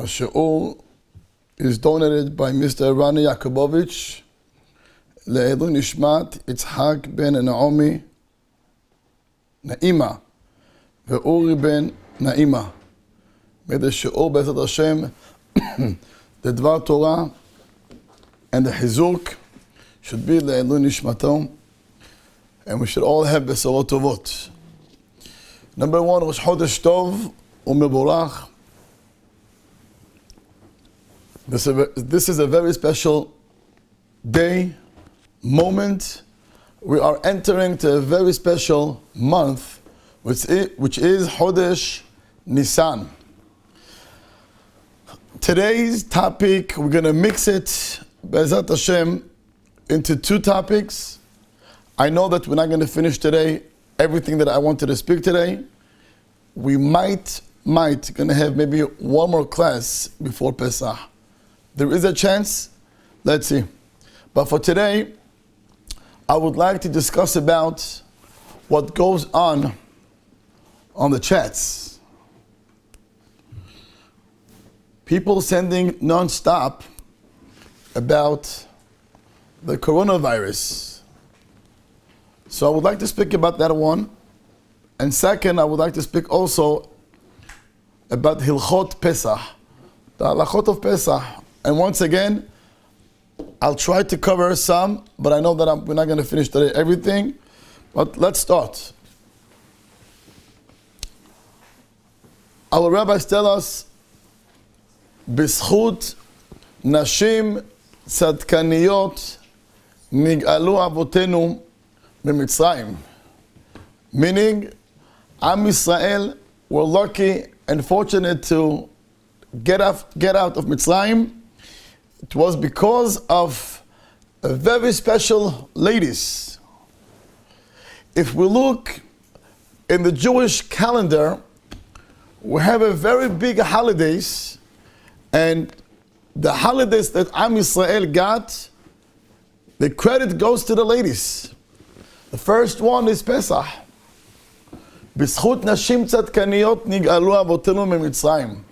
השיעור is donated by Mr. Rani Yakubovich לעילוי נשמת יצחק בן נעמי נעימה ואורי בן נעימה. May the shiur B'ezrat Hashem, the Dvar Torah and the Chizuk should be לעילוי נשמתו, and we should all have בשורות טובות. Number one, ראש חודש טוב ומבורך. This is a very special day, moment. We are entering to a very special month, which is Chodesh Nisan. Today's topic, we're going to mix it, Be'ezrat Hashem, into two topics. I know that we're not going to finish today everything that I wanted to speak today. We might going to have maybe one more class before Pesach. There is a chance. Let's see. But for today, I would like to discuss about what goes on the chats. People sending non-stop about the coronavirus. So I would like to speak about that one. And second, I would like to speak also about Hilchot Pesach, the halachot of Pesach. And once again, I'll try to cover some, but I know that we're not going to finish today everything. But let's start. Our rabbis tell us, בזכות נשים צדקניות נגאלו אבותינו ממצרים. Meaning, Am Yisrael were lucky and fortunate to get out of Mitzrayim. It was because of a very special ladies. If we look in the Jewish calendar, we have a very big holidays, and the holidays that Am Yisrael got, the credit goes to the ladies. The first one is Pesach. בזכות נשים צדקניות נגאלו אבותינו ממצרים.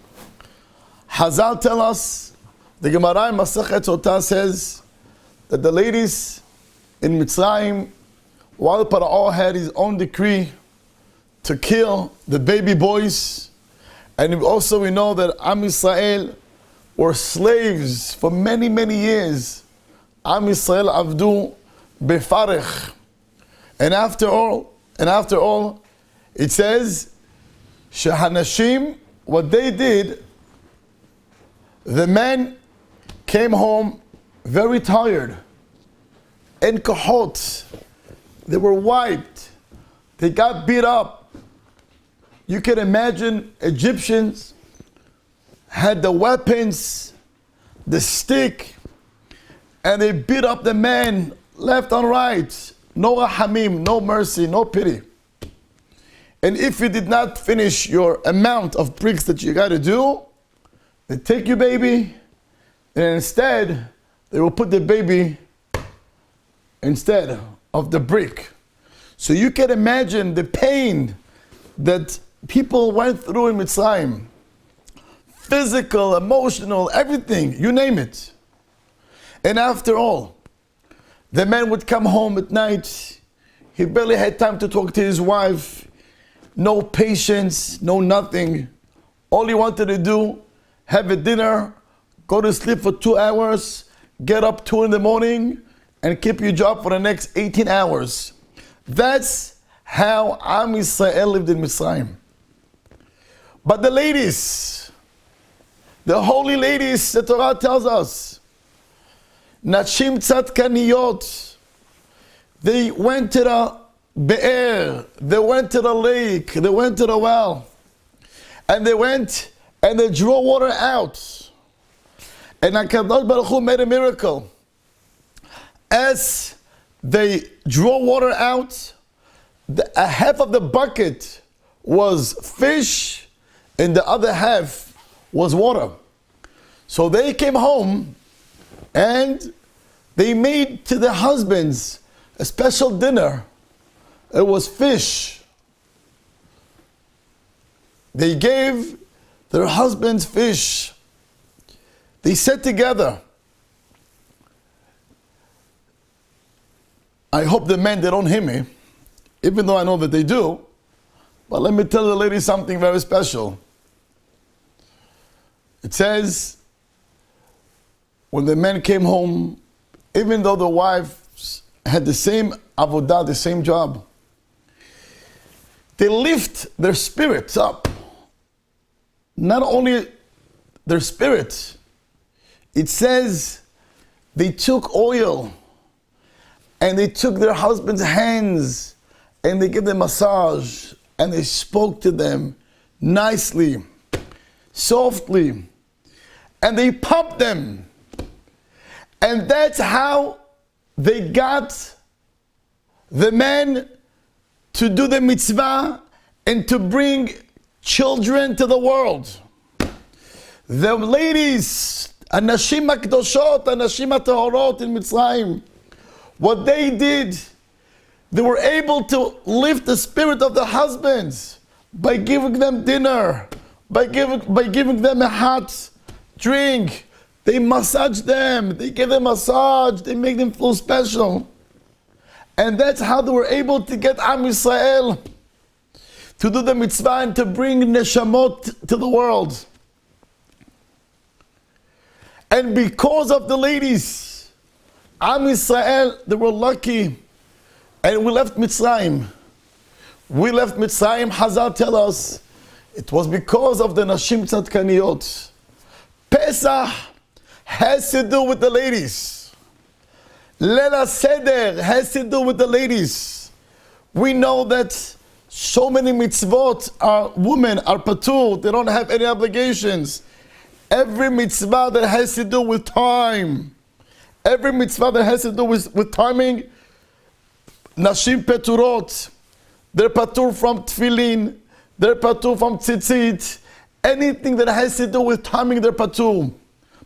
Hazal tell us, the Gemara in Masechet Sotah says that the ladies in Mitzrayim, while Paro had his own decree to kill the baby boys, and also we know that Am Yisrael were slaves for many, many years. Am Yisrael avdu befarech. And after all, it says, Shahanashim, what they did, the men came home very tired. En kohot, they were wiped. They got beat up. You can imagine Egyptians had the weapons, the stick, and they beat up the men left and right. No rahamim, no mercy, no pity. And if you did not finish your amount of bricks that you got to do, they take your baby, and instead, they will put the baby instead of the brick. So you can imagine the pain that people went through in Mitzrayim. Physical, emotional, everything, you name it. And after all, the man would come home at night. He barely had time to talk to his wife. No patience, no nothing. All he wanted to do, have a dinner, go to sleep for 2 hours, get up 2 in the morning, and keep your job for the next 18 hours. That's how Am Yisrael lived in Mitzrayim. But the ladies, the holy ladies, the Torah tells us, Nashim tzadkaniyot, they went to the Be'er, they went to the lake, they went to the well, and they went and they drew water out. And HaKadosh Baruch Hu made a miracle. As they drew water out, a half of the bucket was fish and the other half was water. So they came home and they made to their husbands a special dinner. It was fish. They gave their husbands fish they said together, I hope the men, they don't hear me, even though I know that they do, but let me tell the ladies something very special. It says, when the men came home, even though the wives had the same avodah, the same job, they lift their spirits up. Not only their spirits, it says they took oil and they took their husband's hands and they gave them massage and they spoke to them nicely, softly, and they pumped them. And that's how they got the men to do the mitzvah and to bring children to the world. The ladies, הנשים הקדושות, הנשים הטהורות in Mitzrayim, what they did, they were able to lift the spirit of the husbands by giving them dinner, by giving them a hot drink. They massage them, they give them massage, they make them feel special. And that's how they were able to get Am Yisrael to do the mitzvah and to bring neshamot to the world. And because of the ladies, Am Yisrael, they were lucky. And we left Mitzrayim. We left Mitzrayim, Hazar tell us, it was because of the Nashim Tzadkaniyot. Pesach has to do with the ladies. Lela Seder has to do with the ladies. We know that so many mitzvot are women, are patur, they don't have any obligations. Every mitzvah that has to do with time, every mitzvah that has to do with timing, Nashim Peturot, they're patur from tefillin, they're patur from tzitzit, anything that has to do with timing, they're patur.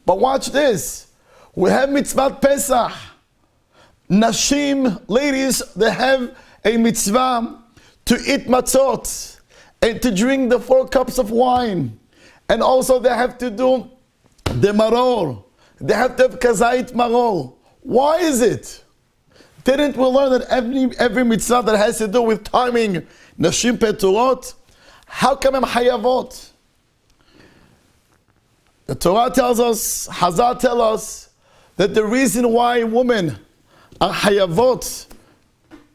But watch this, we have mitzvah Pesach. Nashim, ladies, they have a mitzvah to eat matzot and to drink the 4 cups of wine. And also they have to do the maror. They have to have kazait maror. Why is it? Didn't we learn that every mitzvah that has to do with timing, Nashim Peturot, how come I'm hayavot? The Torah tells us, Hazar tells us, that the reason why women are hayavot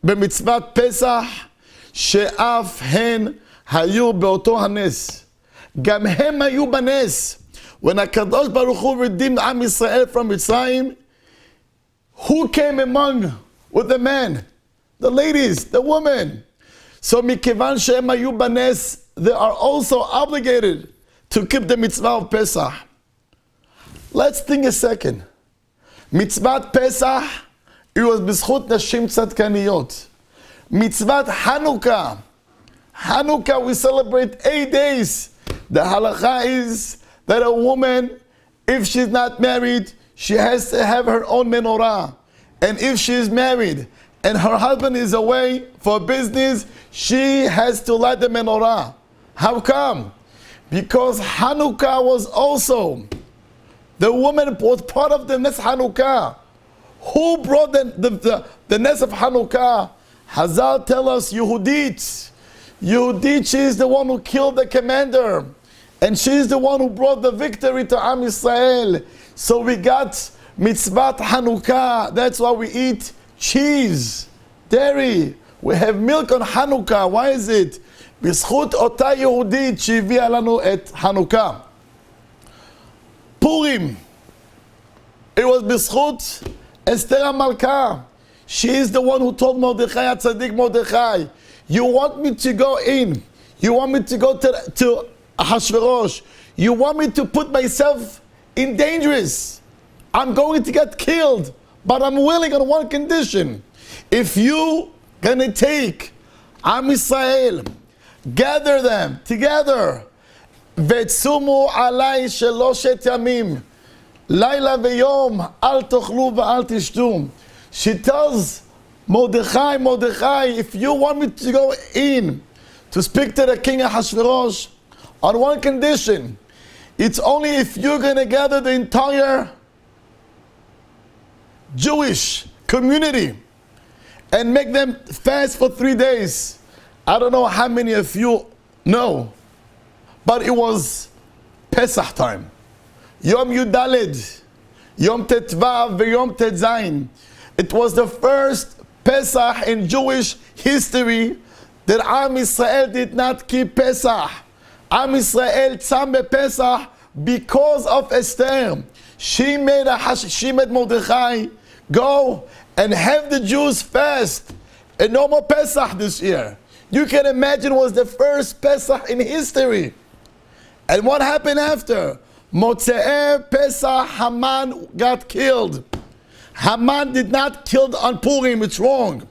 b'mitzvat Pesach, she'af hen hayu be'oto hanes. Gam hem hayu banes. When HaKadosh Baruch Hu redeemed Am Yisrael from Mitzrayim, who came among with the men? The ladies, the women. So mikvan she'hem hayu banes, they are also obligated to keep the mitzvah of Pesach. Let's think a second. Mitzvah Pesach, it was b'zchut nashim tzadkaniyot. Mitzvah Hanukkah. Hanukkah, we celebrate 8 days. The halacha is that a woman, if she's not married, she has to have her own menorah. And if she is married and her husband is away for business, she has to light the menorah. How come? Because Hanukkah was also, the woman was part of the Nes Hanukkah. Who brought the Nes of Hanukkah? Hazal tell us Yehudit. Yehudit, she is the one who killed the commander. And she is the one who brought the victory to Am Yisrael. So we got mitzvah Hanukkah. That's why we eat cheese, dairy. We have milk on Hanukkah. Why is it? בזכות אותה יהודית שהביאה לנו את חנוכה. Purim. It was בזכות Esther HaMalka. She is the one who told Mordechai, Tzaddik Mordechai, you want me to go in, you want me to go to Ahashverosh, you want me to put myself in dangerous, I'm going to get killed, but I'm willing on one condition. If you gonna take Am Yisrael, gather them together, ותשומו עלי 3 ימים, לילה ויום, אל תאכלו ואל תשתו. She tells Mordechai, if you want me to go in to speak to the king Ahashverosh, on one condition, It's only if you're going to gather the entire Jewish community and make them fast for 3 days. I don't know how many of you know, but it was Pesach time. Yom Yudaled, Yom Tetvav, Yom Tetzayin. It was the first Pesach in Jewish history that Am Yisrael did not keep Pesach. Am Yisrael tzam Pesach because of Esther. She made Mordechai go and have the Jews fast. And no more Pesach this year. You can imagine it was the first Pesach in history. And what happened after? Motzei Pesach, Haman got killed. Haman did not kill on Purim, it's wrong.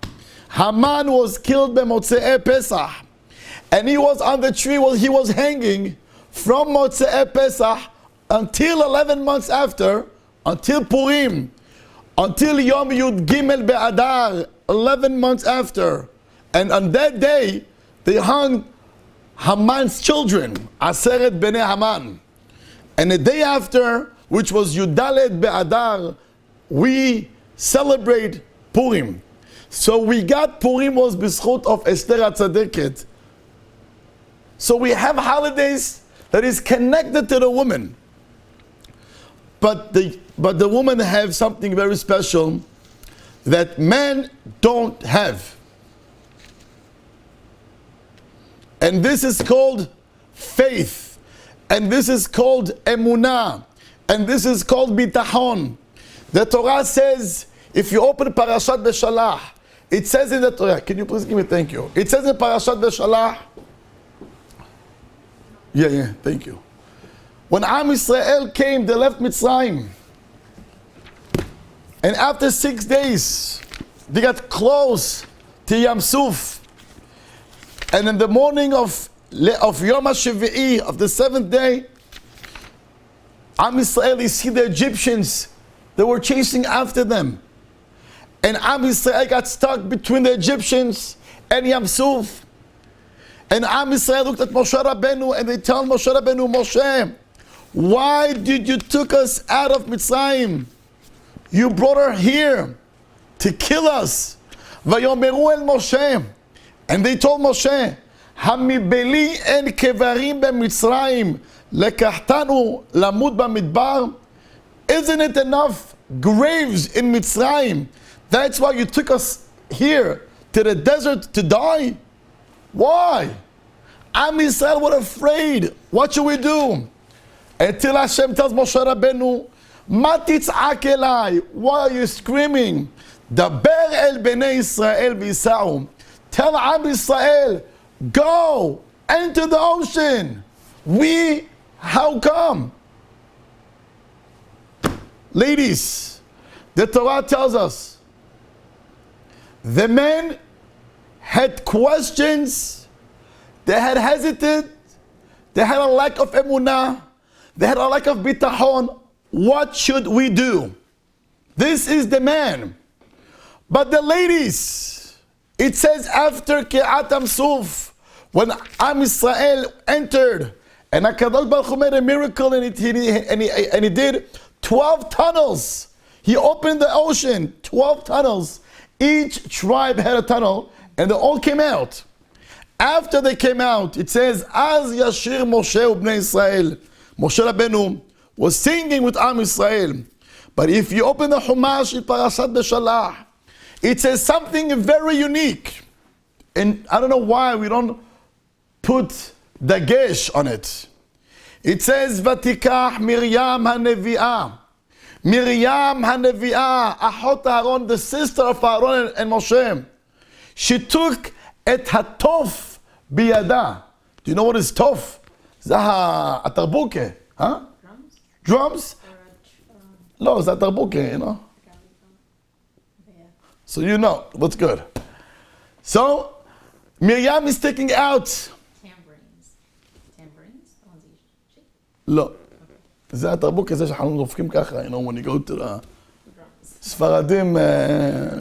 Haman was killed by Motzei Pesach. And he was on the tree while he was hanging from Motzei Pesach until 11 months after, until Purim, until Yom Yud Gimel Be'adar, 11 months after. And on that day, they hung Haman's children, Aseret Bnei Haman. And the day after, which was Yudaled Be'adar, we celebrate Purim. So we got Purim was b'schut of Esther HaTzadeket. So we have holidays that is connected to the woman. But the women have something very special that men don't have. And this is called faith. And this is called emunah. And this is called bitachon. The Torah says, if you open Parashat Beshalach, it says in the Torah, can you please give me thank you? It says in Parashat Beshalach, thank you. When Am Yisrael came, they left Mitzrayim. And after 6 days, they got close to Yam Suf. And in the morning of Yom HaShevi'i, of the 7th day, Am Yisrael, you see the Egyptians, they were chasing after them. And Am Yisrael got stuck between the Egyptians and Yam Suf. And Am Yisrael looked at Moshe Rabbeinu and they tell Moshe Rabbeinu, Moshe, why did you took us out of Mitzrayim? You brought her here to kill us. Vayomeru el Moshe. And they told Moshe, Hamibeli en kevarim b'Mitzrayim lekahtanu lamut b'midbar. Isn't it enough graves in Mitzrayim? That's why you took us here to the desert to die? Why? Am Yisrael were afraid. What should we do? Until Hashem tells Moshe Rabbeinu, Ma titz'ak elai. Why are you screaming? Daber el bnei Yisrael v'yisa'u. Tell Am Yisrael, go, enter the ocean. How come? Ladies, the Torah tells us, the men had questions, they had hesitated, they had a lack of emunah, they had a lack of bitachon. What should we do? This is the man. But the ladies, it says after Ke'at Yam Suf, when Am Yisrael entered, and HaKadosh Baruch Hu made a miracle, and he did 12 tunnels. He opened the ocean, 12 tunnels. Each tribe had a tunnel, and they all came out. After they came out, it says, Az Yashir Moshe u'bnei Yisrael. Moshe Rabbeinu was singing with Am Yisrael. But if you open the Chumash in Parashat Beshalach, it says something very unique. And I don't know why we don't put dagesh on it. It says, Vatikach Miriam HaNevi'ah. Miriam HaNevi'ah, Achot Aaron, the sister of Aaron and Moshe. She took et hatof biyada. Do you know what is tof? זה התרבוקה, huh? Drums? No, it's התרבוקה, you know. So you know, what's good. So, Miriam is taking out. Tambourines? לא. זה התרבוקה, זה שאנחנו דופקים ככה, you know, when you go to the ספרדים,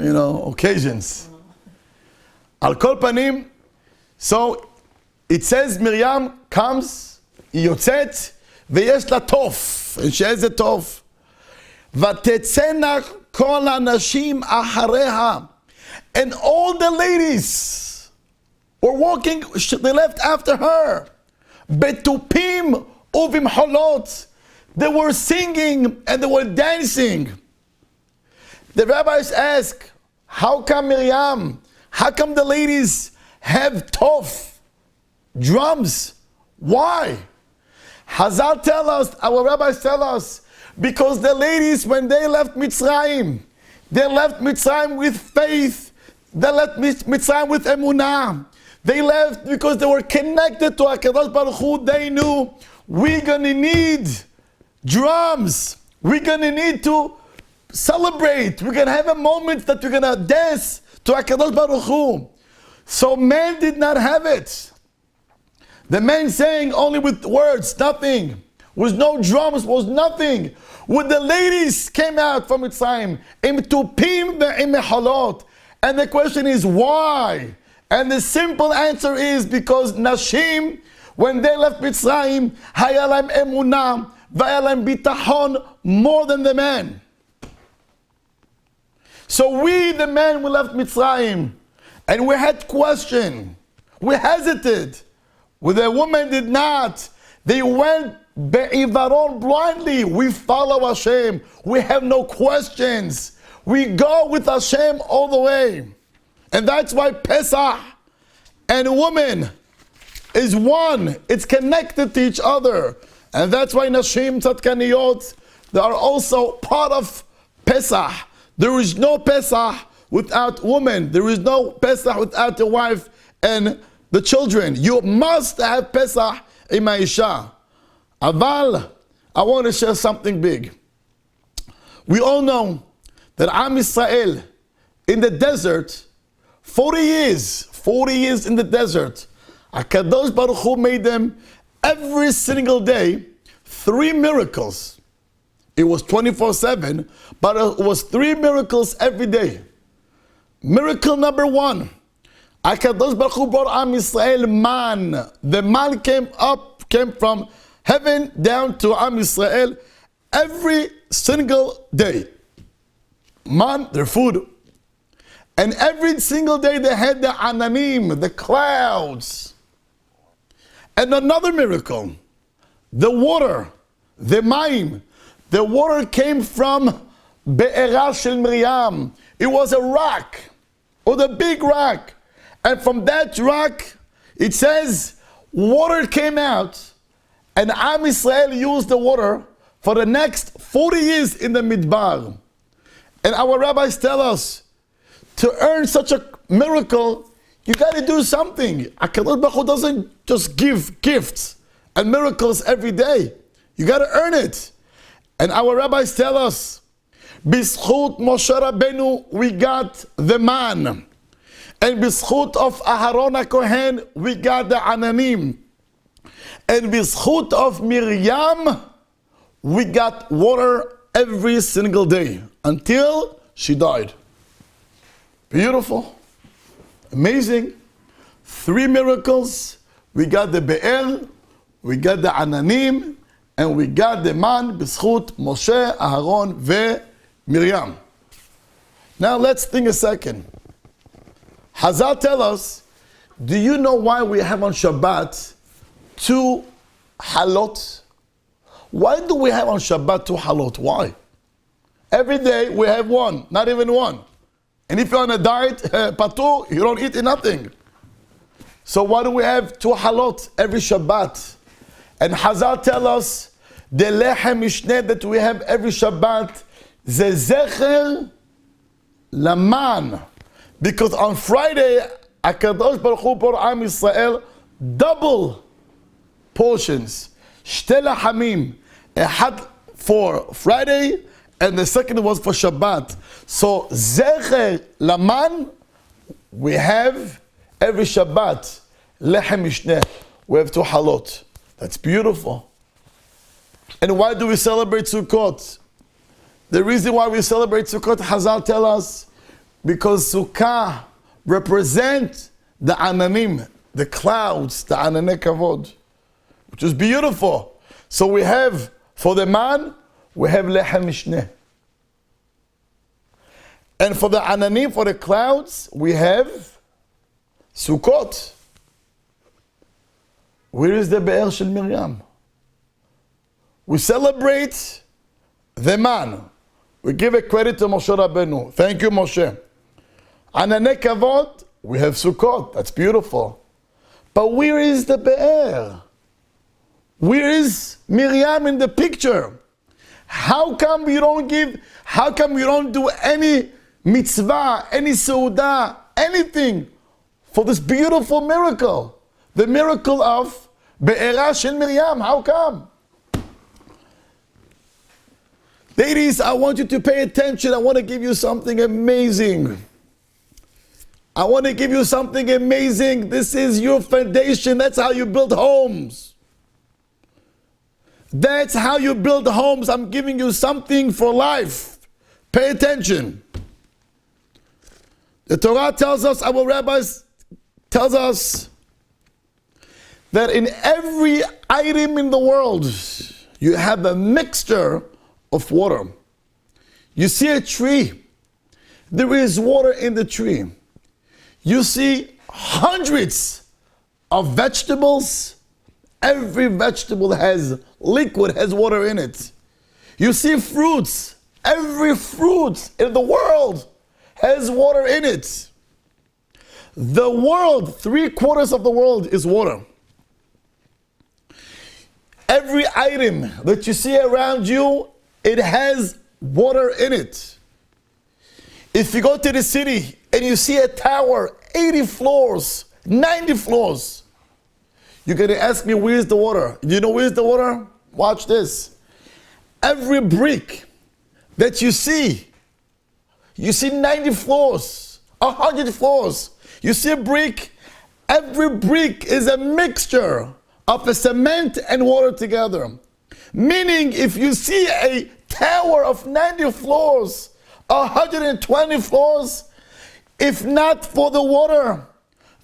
you know, occasions. על כל פנים, so, it says Miriam comes, היא יוצאת, ויש לה תוף, שאיזה תוף? ותצאנה כל הנשים אחריה, and all the ladies were walking, they left after her, בתופים ובמחולות, they were singing and they were dancing. The rabbis ask, how come Miriam, how come the ladies have tof, drums? Why? Hazal tell us, our rabbis tell us, because the ladies, when they left Mitzrayim, they left Mitzrayim with faith, they left Mitzrayim with emunah. They left because they were connected to HaKadosh Baruch Hu. They knew, we're gonna need drums, we're gonna need to celebrate, we're gonna have a moment that we're gonna dance to HaKadosh Baruch Hu. So men did not have it. The men sang only with words, nothing. With no drums, was nothing. When the ladies came out from Mitzrayim, im tupim ve'im mechalot. And the question is, why? And the simple answer is because Nashim, when they left Mitzrayim, haya lahem emunah v'haya lahem bitachon more than the men. So we, the men, we left Mitzrayim, and we had question. We hesitated. Well, the women did not. They went be'ivaron blindly. We follow Hashem. We have no questions. We go with Hashem all the way. And that's why Pesach and woman is one. It's connected to each other. And that's why Nashim Tzadkaniyot, they are also part of Pesach. There is no Pesach without woman. There is no Pesach without the wife and the children. You must have Pesach in Ma'isha. Aval, I want to share something big. We all know that Am Yisrael in the desert, 40 years in the desert, HaKadosh Baruch Hu made them every single day 3 miracles. It was 24/7, but it was 3 miracles every day. Miracle number 1, HaKadosh Baruch Hu brought Am Yisrael man. The man came from heaven down to Am Yisrael every single day. Man, their food. And every single day they had the ananim, the clouds. And another miracle, the water, the mayim. The water came from Be'erah Shel Miriam. It was a rock, or the big rock. And from that rock, it says, water came out, and Am Yisrael used the water for the next 40 years in the Midbar. And our rabbis tell us, to earn such a miracle, you got to do something. HaKadosh Baruch Hu doesn't just give gifts and miracles every day. You got to earn it. And our rabbis tell us, B'zchut Moshe Rabbeinu, we got the man. And b'zchut of Aharon HaKohen, we got the ananim. And b'zchut of Miriam, we got water every single day until she died. Beautiful, amazing. 3 miracles. We got the Be'er, we got the Ananim, and we got the man, B'zchut Moshe, Aharon, ve Miriam. Now let's think a second. Hazal tell us, do you know why we have on Shabbat 2 halot? Why do we have on Shabbat 2 halot? Why? Every day we have 1, not even 1. And if you're on a diet, patur, you don't eat nothing. So why do we have 2 halot every Shabbat? And Hazal tell us, the lechem mishneh that we have every Shabbat, ze zecher laman. Because on Friday, HaKadosh Baruch Hu brought Am Yisrael double portions. Shte lachamim, had for Friday, and the second was for Shabbat. So zecher laman, we have every Shabbat lechem mishneh. We have 2 halot. That's beautiful. And why do we celebrate Sukkot? The reason why we celebrate Sukkot, Hazal tell us, because Sukkah represent the ananim, the clouds, the ananei kavod, which is beautiful. So we have, for the man, we have lechem mishneh. And for the ananim, for the clouds, we have Sukkot. Where is the Be'er Shel Miriam? We celebrate the man. We give a credit to Moshe Rabbeinu. Thank you, Moshe. Ananei Kavod, we have Sukkot. That's beautiful. But where is the Be'er? Where is Miriam in the picture? How come you don't do any mitzvah, any seudah, anything for this beautiful miracle? The miracle of Be'era Shel Miriam. How come? Ladies, I want you to pay attention. I want to give you something amazing. I want to give you something amazing. This is your foundation. That's how you build homes. That's how you build homes. I'm giving you something for life. Pay attention. The Torah tells us, our rabbis tells us, that in every item in the world, you have a mixture of water. You see a tree, there is water in the tree. You see hundreds of vegetables. Every vegetable has liquid, has water in it. You see fruits. Every fruit in the world has water in it. The world, 3/4 of the world is water. Every item that you see around you, it has water in it. If you go to the city and you see a tower, 80 floors, 90 floors, you're going to ask me, where's the water? Do you know where's the water? Watch this. Every brick that you see 90 floors, 100 floors. You see a brick, every brick is a mixture of a cement and water together. Meaning, if you see a tower of 90 floors, 120 floors, if not for the water,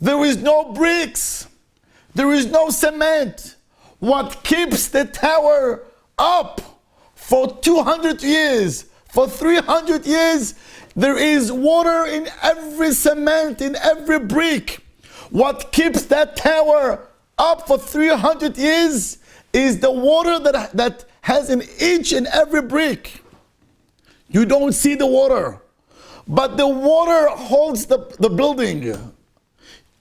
there is no bricks, there is no cement. What keeps the tower up for 200 years, for 300 years, there is water in every cement, in every brick. What keeps that tower up for 300 years is the water that has in each and every brick. You don't see the water, but the water holds the building.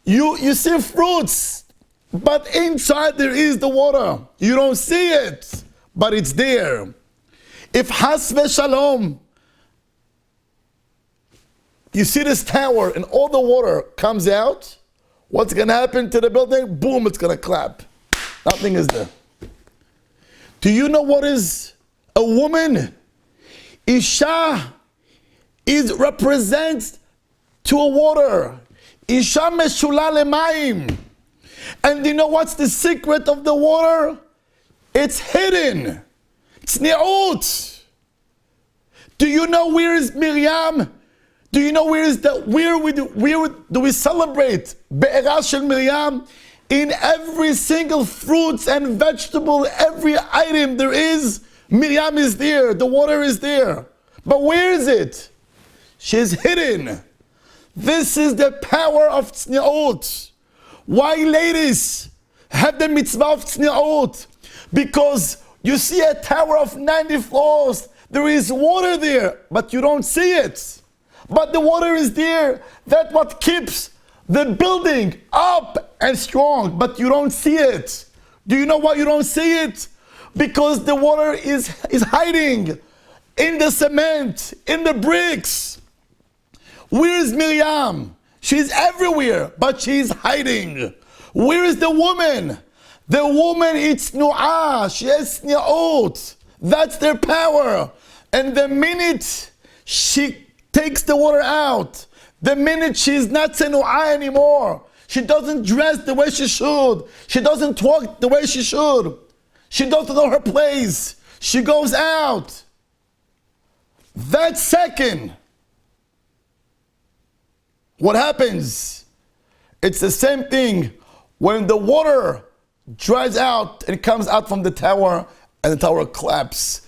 You see fruits, but inside there is the water. You don't see it, but it's there. If has v'shalom, you see this tower and all the water comes out, what's going to happen to the building? Boom, it's going to clap. Nothing is there. Do you know what is a woman? Isha represents to a water. Isha meshula lemayim. And you know what's the secret of the water? It's hidden. It's ni'ut. Do you know where is Miriam? Do you know where do we celebrate Be'era Shel Miriam? In every single fruits and vegetable, every item there is, Miriam is there, the water is there. But where is it? She's hidden. This is the power of tzni'ut. Why ladies have the mitzvah of tzni'ut? Because you see a tower of 90 floors, there is water there, but you don't see it. But the water is there. That's what keeps the building up and strong, but you don't see it. Do you know why you don't see it? Because the water is hiding in the cement, in the bricks. Where is Miriam? She's everywhere, but she's hiding. Where is the woman? The woman is nu'ah. She has ni'ut. That's their power. And the minute she takes the water out, the minute she's not senu'ah anymore, she doesn't dress the way she should, she doesn't talk the way she should, she doesn't know her place, she goes out. That second, what happens? It's the same thing when the water dries out and comes out from the tower, and the tower collapses.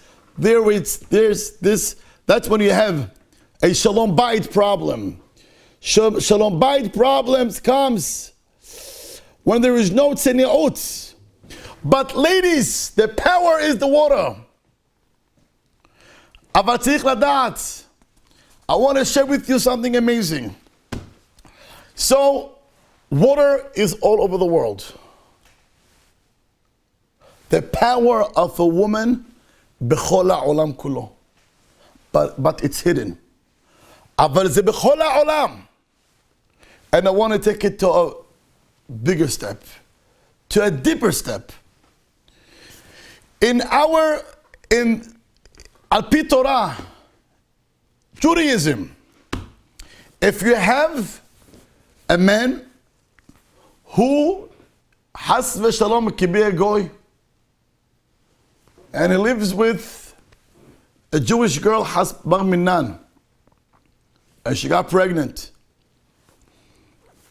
That's when you have a shalom bayit problem. Shalom bayit problems comes when there is no tzeniut. But ladies, the power is the water. אבל צריך לדעת. I want to share with you something amazing. So, water is all over the world. The power of a woman, בכל העולם כולו. But it's hidden. אבל זה בכל העולם. And I want to take it to a bigger step, to a deeper step. In Al-Pi Torah, Judaism, if you have a man who has v'shalom kibi a goy, and he lives with a Jewish girl, has bar minan, and she got pregnant,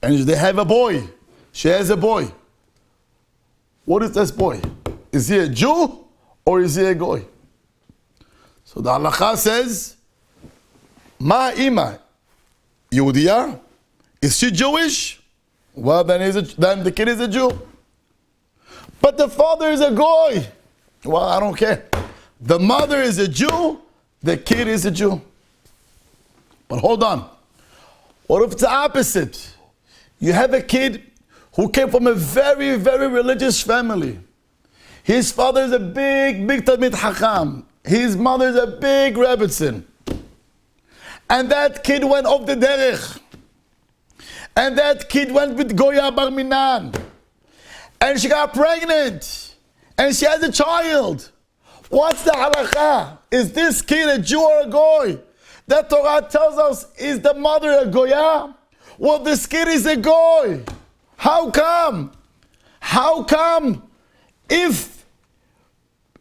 and they have a boy, she has a boy. What is this boy? Is he a Jew or is he a goy? So the halakha says, Ma ima, Yehudiya? Is she Jewish? Well, then the kid is a Jew. But the father is a goy. Well, I don't care. The mother is a Jew, the kid is a Jew. But hold on. What if it's the opposite? You have a kid who came from a very, very religious family. His father is a big, big Talmid Chacham. His mother is a big Rebbetzin. And that kid went off the derech. And that kid went with Goya Bar Minan. And she got pregnant. And she has a child. What's the halakha? Is this kid a Jew or a goy? The Torah tells us, is the mother a goya? Well, this kid is a goy. How come? How come if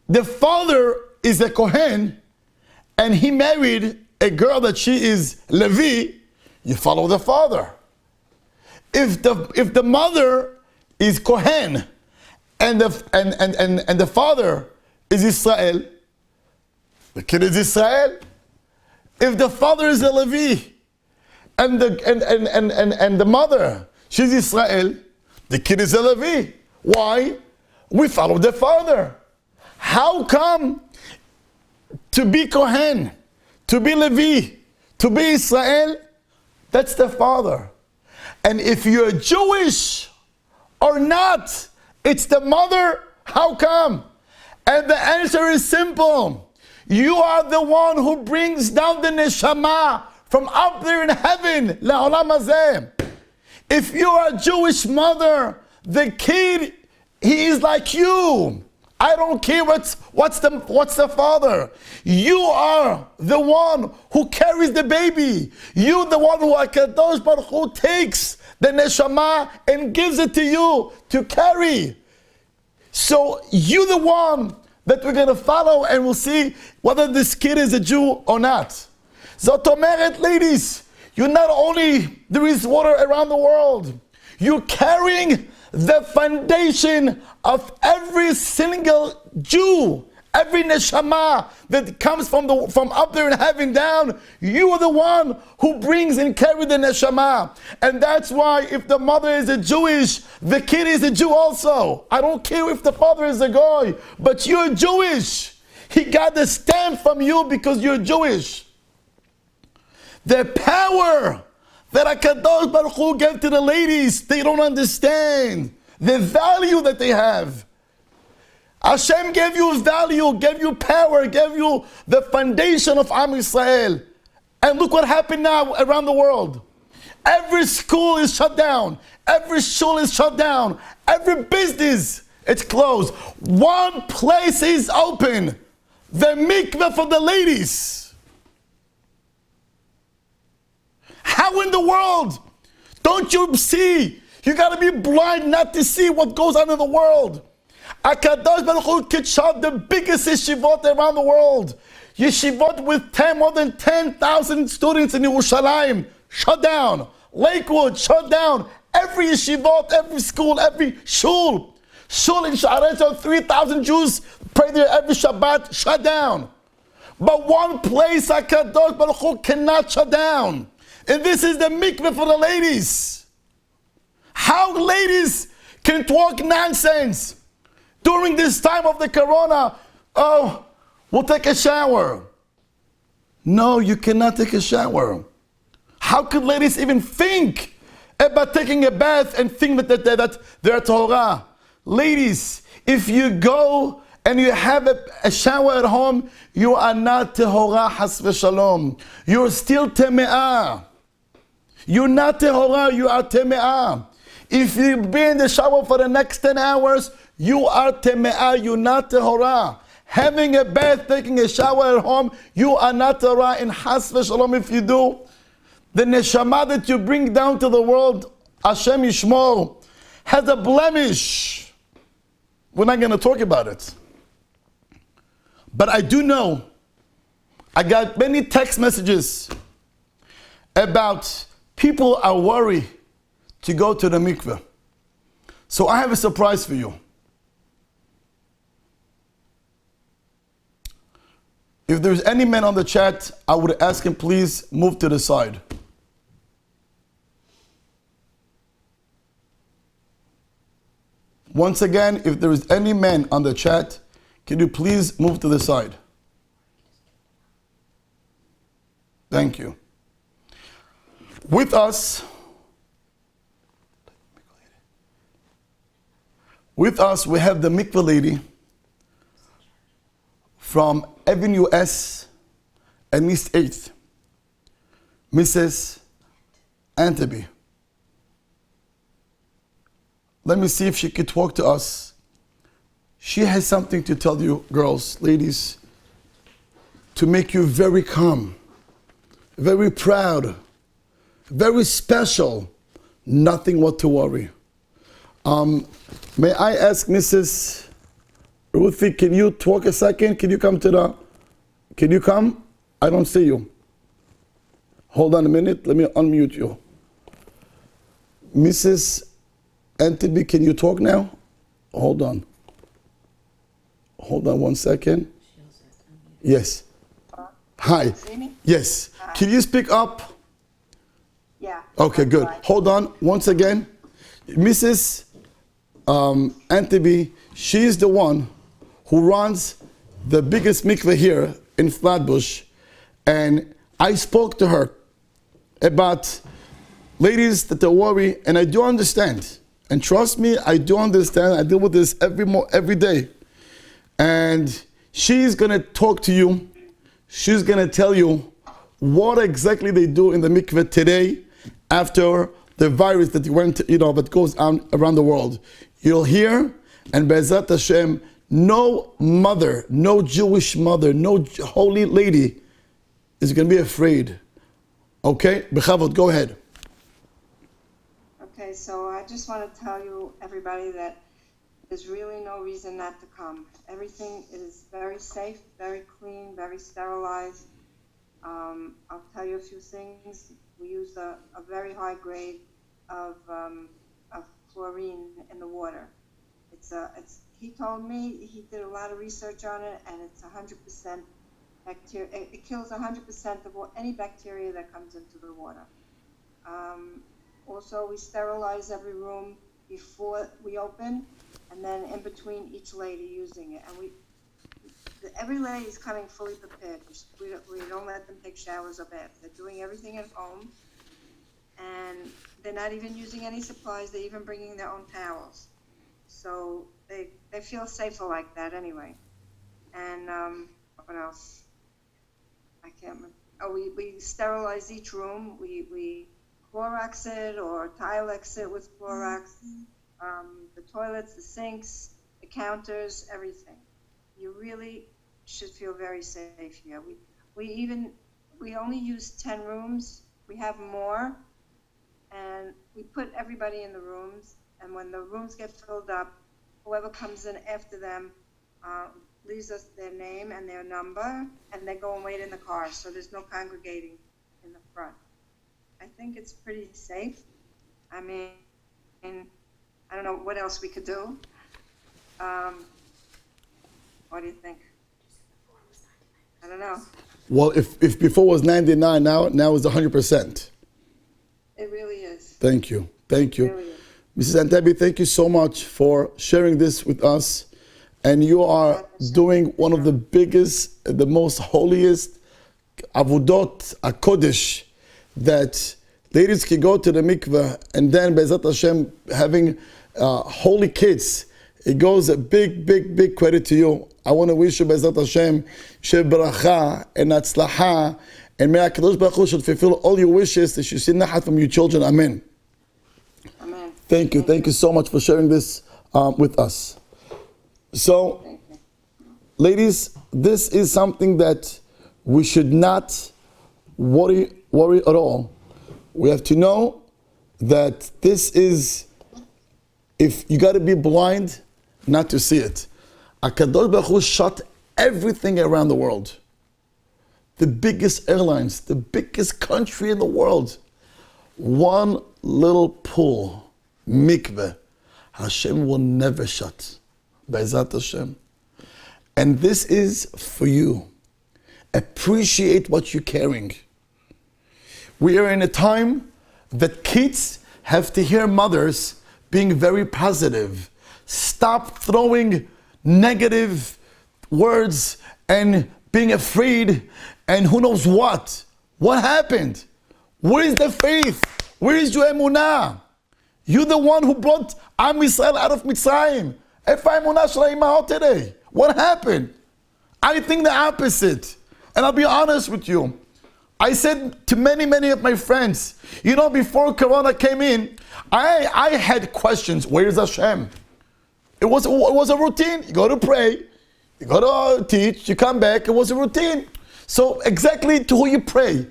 the father is a Kohen and he married a girl that she is Levi, you follow the father. If the mother is Kohen and the father is Israel, the kid is Israel. If the father is a Levi and the mother, she's Israel, the kid is a Levi. Why? We follow the father. How come to be Kohen, to be Levi, to be Israel, that's the father. And if you're Jewish or not, it's the mother. How come? And the answer is simple. You are the one who brings down the neshama from up there in heaven, la'olam hazeh. If you are a Jewish mother, the kid, he is like you. I don't care what's the father. You are the one who carries the baby. You the one who HaKadosh Baruch Hu takes the neshama and gives it to you to carry. So you the one that we're going to follow, and we'll see whether this kid is a Jew or not. Zot omeret, ladies, you not only, there is water around the world, you're carrying the foundation of every single Jew, every neshama that comes from up there in heaven down. You are the one who brings and carries the neshama. And that's why if the mother is a Jewish, the kid is a Jew also. I don't care if the father is a goy, but you're Jewish. He got the stamp from you because you're Jewish. The power that HaKadosh Baruch Hu gave to the ladies, they don't understand the value that they have. Hashem gave you value, gave you power, gave you the foundation of Am Yisrael. And look what happened now around the world. Every school is shut down. Every shul is shut down. Every business, it's closed. One place is open. The mikveh for the ladies. How in the world? Don't you see? You got to be blind not to see what goes on in the world. HaKadosh Baruch Hu could shut the biggest yeshivot around the world. Yeshivot with more than 10,000 students in Yerushalayim, shut down. Lakewood, shut down. Every yeshivot, every school, every shul, Surely in Sha'arei 3,000 Jews pray there every Shabbat, shut down. But one place HaKadosh Baruch Hu cannot shut down. And this is the mikveh for the ladies. How ladies can talk nonsense during this time of the corona? Oh, we'll take a shower. No, you cannot take a shower. How could ladies even think about taking a bath and think that they're Torah? Ladies, if you go and you have a shower at home, you are not Tehorah Has v'Shalom. You're still Teme'ah. You're not Tehorah, you are Teme'ah. If you be in the shower for the next 10 hours, you are Teme'ah, you're not Tehorah. Having a bath, taking a shower at home, you are not Tehorah. In Has v'Shalom, if you do, the neshama that you bring down to the world, Hashem Yishmor, has a blemish. We're not going to talk about it. But I do know, I got many text messages about people are worried to go to the mikveh. So I have a surprise for you. If there's any man on the chat, I would ask him, please move to the side. Once again, if there is any man on the chat, can you please move to the side? Thank you. With us, we have the mikveh lady from Avenue S and East 8th, Mrs. Antaby. Let me see if she could talk to us. She has something to tell you, girls, ladies, to make you very calm, very proud, very special, nothing what to worry. May I ask Mrs. Ruthie, can you talk a second? Can you come? I don't see you. Hold on a minute, let me unmute you. Mrs. Anthony, can you talk now? Hold on one second. Yes. Hi. Yes. Hi. Can you speak up? Yeah. Okay, good. Hold on once again. Mrs. Anthony, she's the one who runs the biggest mikveh here in Flatbush. And I spoke to her about ladies that are worried, and I do understand. And trust me, I do understand. I deal with this every day. And she's going to talk to you. She's going to tell you what exactly they do in the mikveh today after the virus that went, that goes on around the world. You'll hear, and Be'ezrat Hashem, no mother, no Jewish mother, no holy lady is going to be afraid. Okay? Bechavot, go ahead. Okay, so I just want to tell you, everybody, that there's really no reason not to come. Everything is very safe, very clean, very sterilized. I'll tell you a few things. We use a very high grade of chlorine in the water. He told me, he did a lot of research on it, and it's 100% bacteria. It kills 100% of any bacteria that comes into the water. Also, we sterilize every room before we open, and then in between each lady using it. And every lady is coming fully prepared. We don't let them take showers or baths. They're doing everything at home, and they're not even using any supplies. They're even bringing their own towels. So they feel safer like that anyway. And what else? I can't remember. Oh, we sterilize each room. We Clorox it or Tilex it with Clorox. The toilets, the sinks, the counters, everything. You really should feel very safe here. We only use 10 rooms. We have more, and we put everybody in the rooms. And when the rooms get filled up, whoever comes in after them leaves us their name and their number, and they go and wait in the car. So there's no congregating in the front. I think it's pretty safe. I mean, I don't know what else we could do. What do you think? I don't know. Well, if before was 99, now is 100%. It really is. Thank you. Thank you. It really is. Mrs. Antebi, thank you so much for sharing this with us. And you are doing one of the biggest, the most holiest avudot, kodesh, that ladies can go to the mikveh and then Be'ezrat Hashem having holy kids. It goes a big, big, big credit to you. I want to wish you Be'ezrat Hashem shel baracha and atzlacha, and may HaKadosh Baruch Hu should fulfill all your wishes, that you see nachat from your children. Amen. Amen. Thank you. Thank you so much for sharing this with us. So, ladies, this is something that we should not worry at all. We have to know that this is, if you got to be blind not to see it. HaKadosh Baruch Hu shut everything around the world. The biggest airlines, the biggest country in the world. One little pool, mikveh, Hashem will never shut. Be'ezrat Hashem. And this is for you. Appreciate what you're carrying. We are in a time that kids have to hear mothers being very positive. Stop throwing negative words and being afraid and who knows what. What happened? Where is the faith? Where is your emunah? You're the one who brought Am Yisrael out of Mitzrayim. If emunah shel ha'imahot today, what happened? I think the opposite. And I'll be honest with you. I said to many of my friends, before Corona came in, I had questions. Where is Hashem? It was a routine. You go to pray, you go to teach, you come back. It was a routine. So exactly to who you pray.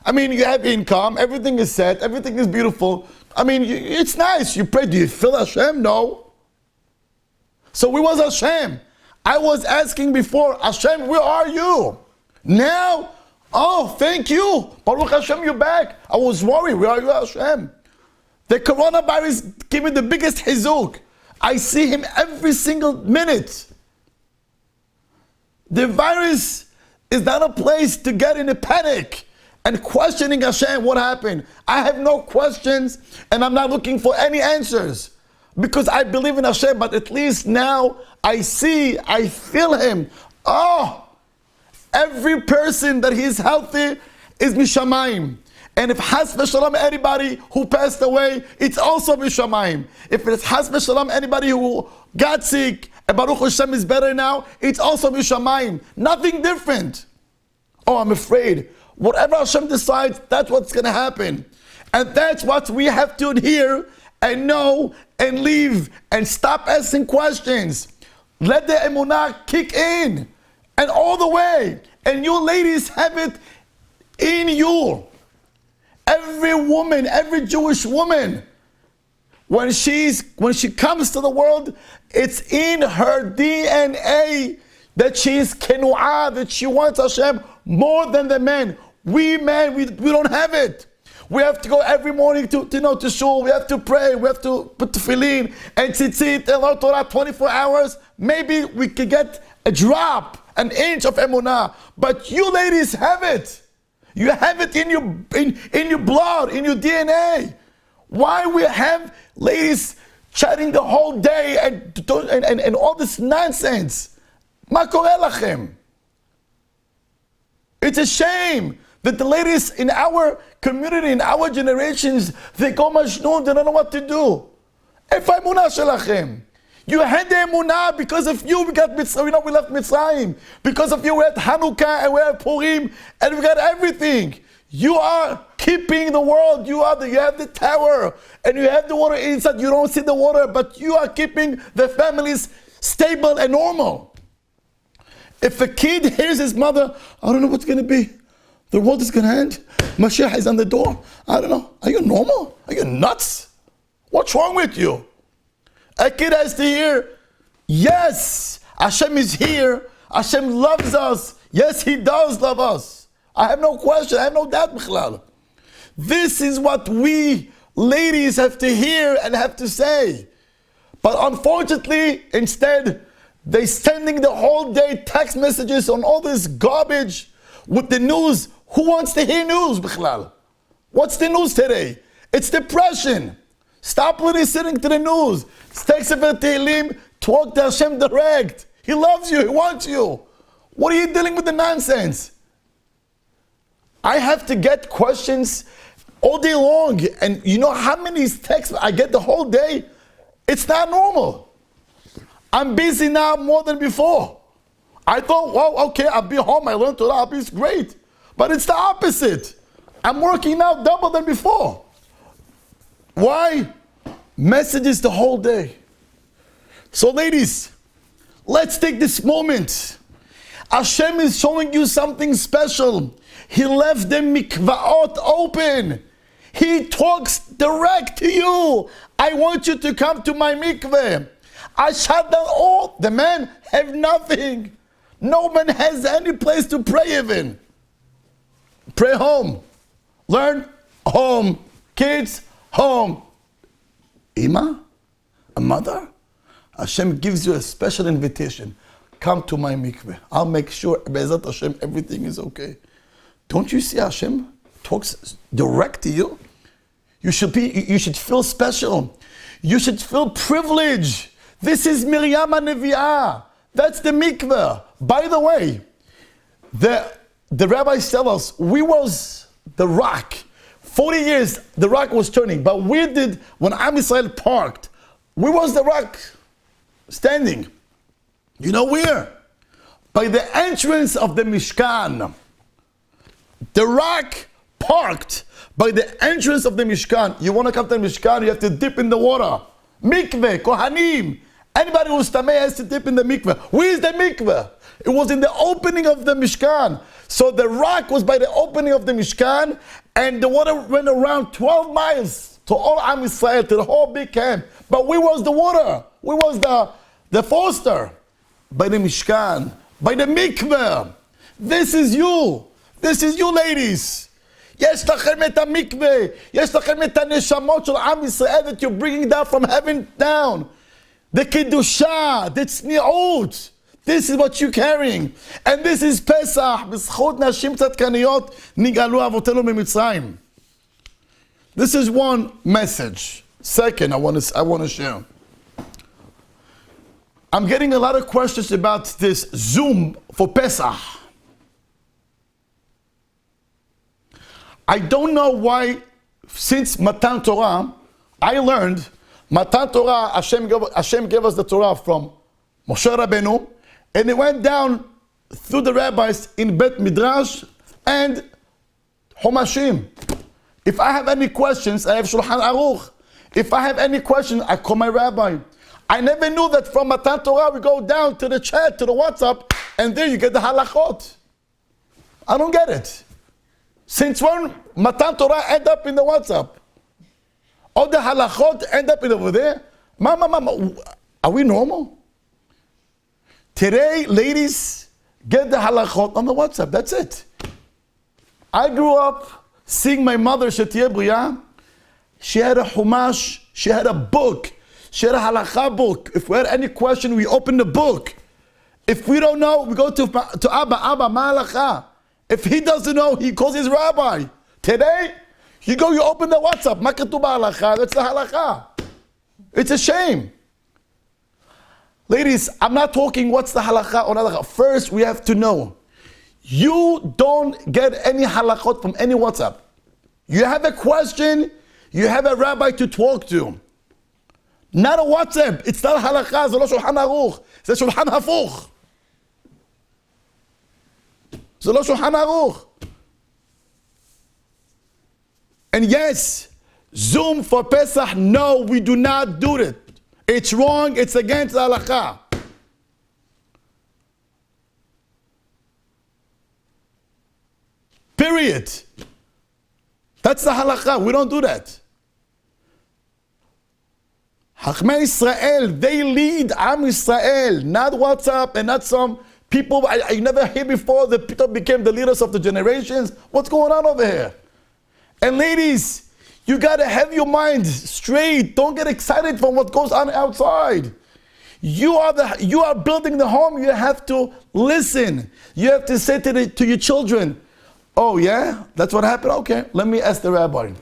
I mean, you have income, everything is set, everything is beautiful. I mean, it's nice. You pray. Do you feel Hashem? No. So where was Hashem? I was asking before, Hashem, where are you? Now, oh, thank you. Baruch Hashem, you're back. I was worried. Where are you, Hashem? The coronavirus gave me the biggest hizuk. I see him every single minute. The virus is not a place to get in a panic and questioning Hashem, what happened? I have no questions and I'm not looking for any answers because I believe in Hashem, but at least now I feel him. Oh, every person that is healthy is mishamayim. And if has v'shalom anybody who passed away, it's also mishamayim. If it's has v'shalom anybody who got sick, and Baruch Hashem is better now, it's also mishamayim. Nothing different. Oh, I'm afraid. Whatever Hashem decides, that's what's going to happen. And that's what we have to adhere and know and leave and stop asking questions. Let the emunah kick in and all the way. And you ladies have it in you. Every woman, every Jewish woman, when she comes to the world, it's in her DNA that she is kenu'ah, that she wants Hashem more than the men. We men, we don't have it. We have to go every morning to shul. We have to pray. We have to put tefillin and tzitzit and learn Torah 24 hours. Maybe we could get a drop, an inch of emunah. But you ladies have it. You have it in your blood, in your DNA. Why we have ladies chatting the whole day and all this nonsense? Ma koreh lachem? It's a shame that the ladies in our community, in our generations, they go majnun, they don't know what to do. If emunah shelachem. You had the emunah because of you. We got Mitzrayim. We left Mitzrayim. Because of you, we had Hanukkah and we had Purim and we got everything. You are keeping the world. You have the tower and you have the water inside. You don't see the water, but you are keeping the families stable and normal. If a kid hears his mother, I don't know what's going to be. The world is going to end. Mashiach is on the door. I don't know. Are you normal? Are you nuts? What's wrong with you? A kid has to hear, yes, Hashem is here. Hashem loves us. Yes, He does love us. I have no question. I have no doubt, Bichlal. This is what we ladies have to hear and have to say. But unfortunately, instead, they sending the whole day text messages on all this garbage with the news. Who wants to hear news, bichlal? What's the news today? It's depression. Stop listening to the news. Take Sefer Tehillim, talk to Hashem direct. He loves you, He wants you. What are you dealing with the nonsense? I have to get questions all day long, and you know how many texts I get the whole day? It's not normal. I'm busy now more than before. I thought, well, okay, I'll be home, I learned Torah, it's great. But it's the opposite. I'm working now double than before. Why? Messages the whole day. So ladies, let's take this moment. Hashem is showing you something special. He left the mikvaot open. He talks direct to you. I want you to come to my mikveh. I shut down all. The men have nothing. No man has any place to pray even. Pray home. Learn home. Kids, home. Ima, a mother, Hashem gives you a special invitation. Come to my mikveh. I'll make sure, Be'ezat Hashem, everything is okay. Don't you see Hashem talks direct to you? You should feel special. You should feel privileged. This is Miriam HaNevi'ah. That's the mikveh. By the way, the rabbis tell us, we was the rock. 40 years, the rock was turning. But we did, when Am Yisrael parked, we was the rock standing. You know where? By the entrance of the Mishkan. The rock parked by the entrance of the Mishkan. You want to come to the Mishkan, you have to dip in the water. Mikveh, Kohanim. Anybody who's tamei has to dip in the mikveh. Where is the mikveh? It was in the opening of the Mishkan. So the rock was by the opening of the Mishkan, and the water went around 12 miles to all Am Yisrael, to the whole big camp. But we was the water. We was the foster. By the Mishkan, by the mikveh. This is you. This is you, ladies. יש לכם את המקווה. יש לכם את הנשמות של עם ישראל that you're bringing down from heaven down. The kedusha, the tzniut. This is what you're carrying. And this is Pesach. בזכות נשים צדקניות נגאלו אבותינו ממצרים. This is one message. Second, I want to share. I'm getting a lot of questions about this Zoom for Pesach. I don't know why, since Matan Torah, I learned Matan Torah, Hashem gave us the Torah from Moshe Rabbeinu, and it went down through the rabbis in Bet Midrash and Homashim. If I have any questions, I have Shulchan Aruch. If I have any questions, I call my rabbi. I never knew that from Matan Torah we go down to the chat, to the WhatsApp, and there you get the halachot. I don't get it. Since when Matan Torah end up in the WhatsApp? All the halachot end up in over there? Mama, are we normal? Today, ladies, get the halachot on the WhatsApp. That's it. I grew up seeing my mother, Shetiyeh Bria. She had a chumash, she had a book. She had a halakha book. If we had any question, we open the book. If we don't know, we go to Abba, ma halakha. If he doesn't know, he calls his rabbi. Today, you open the WhatsApp. Ma katuv halakha, that's the halakha. It's a shame. Ladies, I'm not talking what's the halakha or not halakha. First, we have to know. You don't get any halachot from any WhatsApp. You have a question, you have a rabbi to talk to. Not a WhatsApp. It's not halakha. It's not Shulchan Aruch. It's Shulchan Hafuch. It's not Shulchan Aruch. And yes, Zoom for Pesach. No, we do not do it. It's wrong. It's against halakha. Period. That's the halakha. We don't do that. Chachmei Israel, they lead Am Yisrael, not WhatsApp and not some people I never heard before. The people became the leaders of the generations. What's going on over here? And ladies, You got to have your mind straight. Don't get excited from what goes on outside. You are building the home. You have to listen. You have to say to your children, oh yeah, that's what happened? Okay, let me ask the rabbi.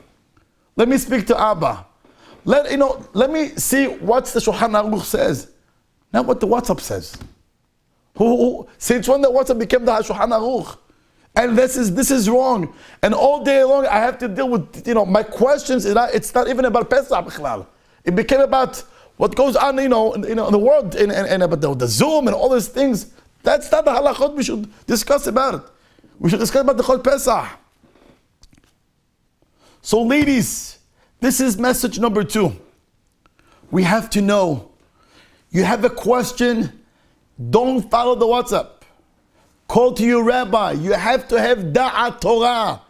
Let me speak to Abba. Let me see what the Shulchan Aruch says. Not what the WhatsApp says. Since when the WhatsApp became the Shulchan Aruch? And this is wrong. And all day long I have to deal with, my questions. It's not even about Pesach. It became about what goes on, in the world, and about the Zoom and all these things. That's not the halachot we should discuss about it. We should discuss about the Chol Pesach. So ladies, this is message number 2. We have to know. You have a question, don't follow the WhatsApp. Call to your rabbi. You have to have da'at Torah.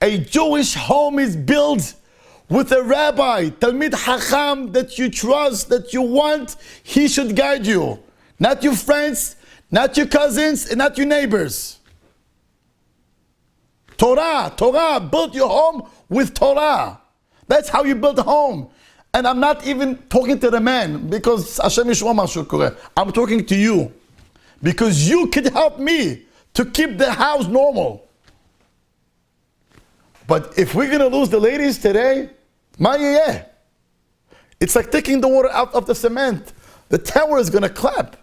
A Jewish home is built with a rabbi, Talmid Chacham, that you trust, that you want, he should guide you. Not your friends, not your cousins, and not your neighbors. Torah, build your home with Torah. That's how you build a home. And I'm not even talking to the man, because Hashem Yishua Mashu Koreh. I'm talking to you. Because you can help me to keep the house normal. But if we're going to lose the ladies today, it's like taking the water out of the cement. The tower is going to clap.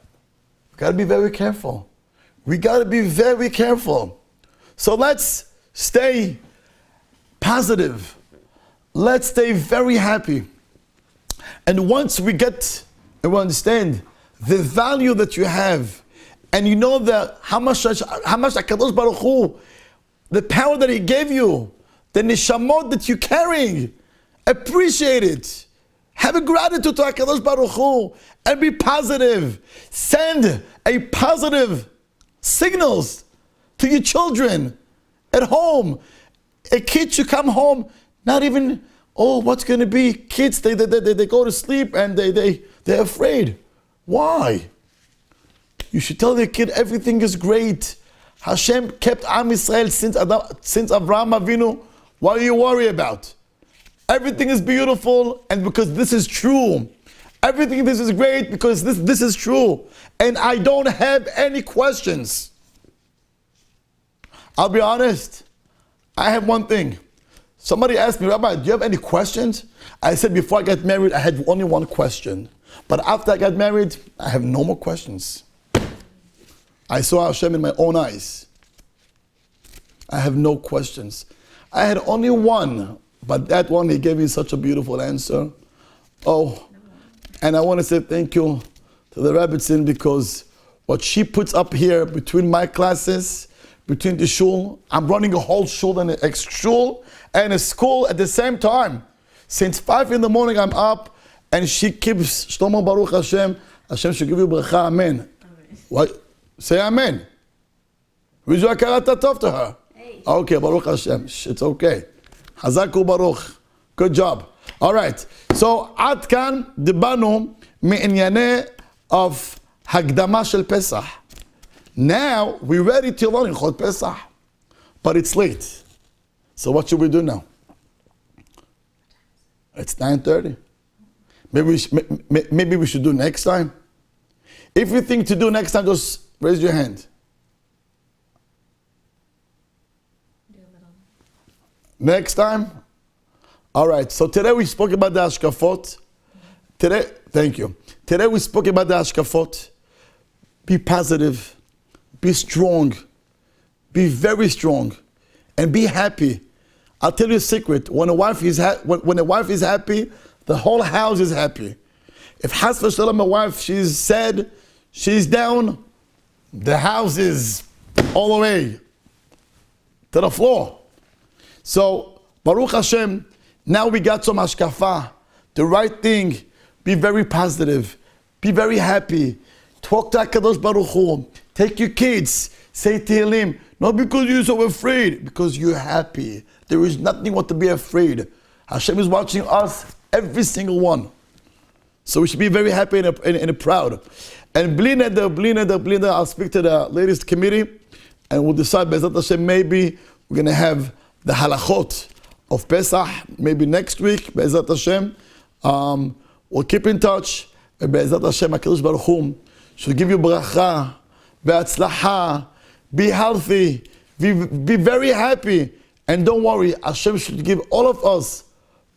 We've got to be very careful. We got to be very careful. So let's stay positive. Let's stay very happy. And once we get and we understand the value that you have, and you know that how much HaKadosh Baruch Hu, the power that He gave you, the neshamot that you're carrying, appreciate it. Have a gratitude to HaKadosh Baruch Hu and be positive. Send a positive signals to your children at home. A kid should come home, not even, what's going to be? Kids, they go to sleep and they're afraid. Why? You should tell the kid everything is great. Hashem kept Am Yisrael since Avraham Avinu. What do you worry about? Everything is beautiful, and because this is true. Everything this is great because this is true. And I don't have any questions. I'll be honest. I have one thing. Somebody asked me, Rabbi, do you have any questions? I said before I got married, I had only one question. But after I got married, I have no more questions. I saw Hashem in my own eyes. I have no questions. I had only one, but that one, He gave me such a beautiful answer. And I want to say thank you to the Rebbetzin, because what she puts up here between my classes, between the shul, I'm running a whole shul and an extra shul and a school at the same time. Since 5 in the morning I'm up, and she keeps Shlomo Baruch Hashem. Hashem should give you bracha, amen. What? Say amen. Would you akarat tov to her? Okay, Baruch Hashem. It's okay. Hazaku Baruch. Good job. All right. So, עד כאן דיברנו מענייני of הקדמה של Pesach. Now, we're ready to learn Chol Pesach. But it's late. So what should we do now? It's 9:30. Maybe we should do next time. If you think to do next time, just raise your hand. Next time? All right, so today we spoke about the Ashkafot. Thank you. Today we spoke about the Ashkafot. Be positive, be strong, be very strong, and be happy. I'll tell you a secret. When a wife is happy, the whole house is happy. If Has v'Shalom, a wife, she's sad, she's down, the house is all the way to the floor. So, Baruch Hashem, now we got some hashkafa, the right thing. Be very positive, be very happy. Talk to HaKadosh Baruch Hu. Take your kids, say Tehillim. Not because you're so afraid, because you're happy. There is nothing what to be afraid. Hashem is watching us, every single one. So we should be very happy and proud. And bli neder, I'll speak to the ladies committee, and we'll decide, Bezat Hashem, maybe we're going to have the halachot of Pesach, maybe next week, Be'ezrat Hashem. We'll keep in touch. Be'ezrat Hashem, HaKadosh Baruch Hu should give you bracha, be'atzlacha, be healthy, be very happy. And don't worry, Hashem should give all of us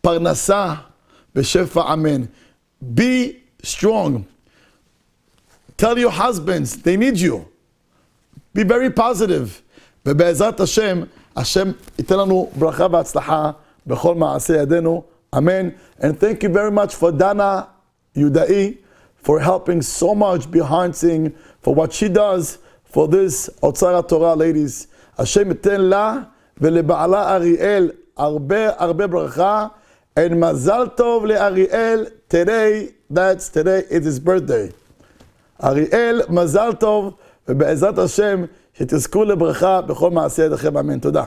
parnasa, b'shefa, amen. Be strong. Tell your husbands, they need you. Be very positive. ובעזרת השם, השם ייתן לנו ברכה והצלחה בכל מעשה ידינו. Amen. And thank you very much for Dana Yudai for helping so much behind scenes, for what she does for this Otzar Torah, ladies. השם ייתן לה ולבעלה אריאל הרבה ברכה, and מזל טוב לאריאל. Today is his birthday. אריאל, מזל טוב, ובעזרת השם שתזכו לברכה בכל מעשה ידיכם. אמן. תודה.